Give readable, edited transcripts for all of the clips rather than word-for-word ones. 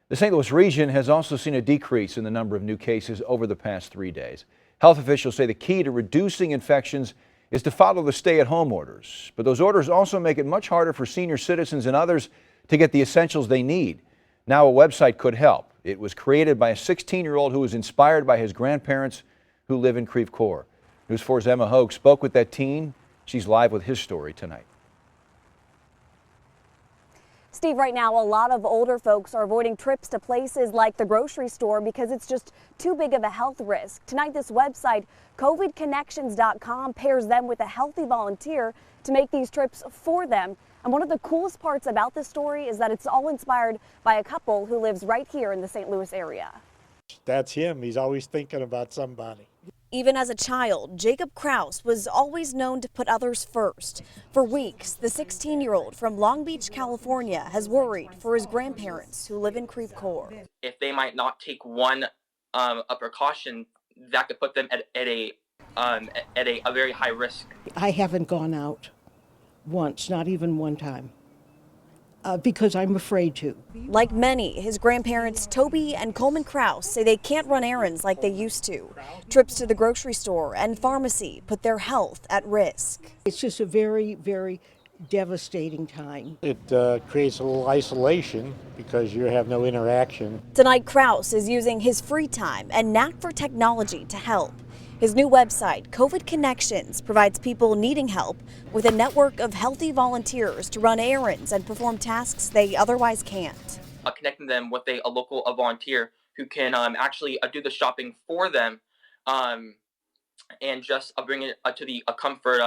The St. Louis region has also seen a decrease in the number of new cases over the past 3 days. Health officials say the key to reducing infections is to follow the stay-at-home orders. But those orders also make it much harder for senior citizens and others to get the essentials they need. Now a website could help. It was created by a 16-year-old who was inspired by his grandparents who live in Creve Coeur. News 4's Emma Hogue spoke with that teen. She's live with his story tonight. Steve, right now, a lot of older folks are avoiding trips to places like the grocery store because it's just too big of a health risk. Tonight, this website, covidconnections.com, pairs them with a healthy volunteer to make these trips for them. And one of the coolest parts about this story is that it's all inspired by a couple who lives right here in the St. Louis area. That's him. He's always thinking about somebody. Even as a child, Jacob Kraus was always known to put others first. For weeks, the 16-year-old from Long Beach, California, has worried for his grandparents who live in Creve Coeur. If they might not take one a precaution, that could put them at a very high risk. I haven't gone out once, not even one time, because I'm afraid to. Like many, his grandparents, Toby and Coleman Kraus, say they can't run errands like they used to. Trips to the grocery store and pharmacy put their health at risk. It's just a very, very devastating time. It creates a little isolation because you have no interaction. Tonight, Kraus is using his free time and knack for technology to help. His new website, COVID Connections, provides people needing help with a network of healthy volunteers to run errands and perform tasks they otherwise can't. Connecting them with a local volunteer who can actually do the shopping for them and just bring it to the comfort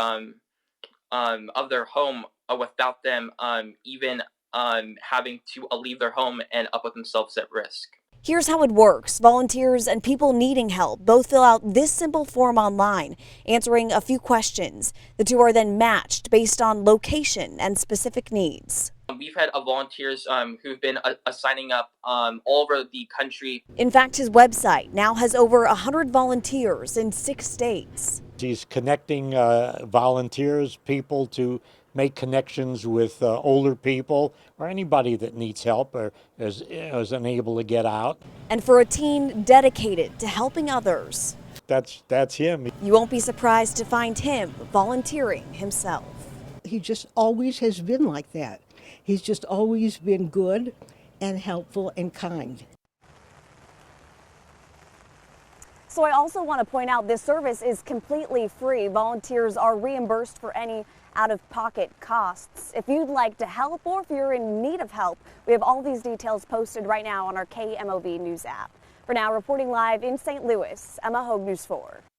of their home without them even having to leave their home and put themselves at risk. Here's how it works. Volunteers and people needing help both fill out this simple form online, answering a few questions. The two are then matched based on location and specific needs. We've had volunteers who've been signing up all over the country. In fact, his website now has over 100 volunteers in 6 states. He's connecting volunteers, people to make connections with older people or anybody that needs help or is unable to get out. And for a teen dedicated to helping others, that's him. You won't be surprised to find him volunteering himself. He just always has been like that. He's just always been good and helpful and kind. So I also want to point out this service is completely free. Volunteers are reimbursed for any out-of-pocket costs. If you'd like to help or if you're in need of help, we have all these details posted right now on our KMOV News app. For now, reporting live in St. Louis, Emma Hogue, News 4.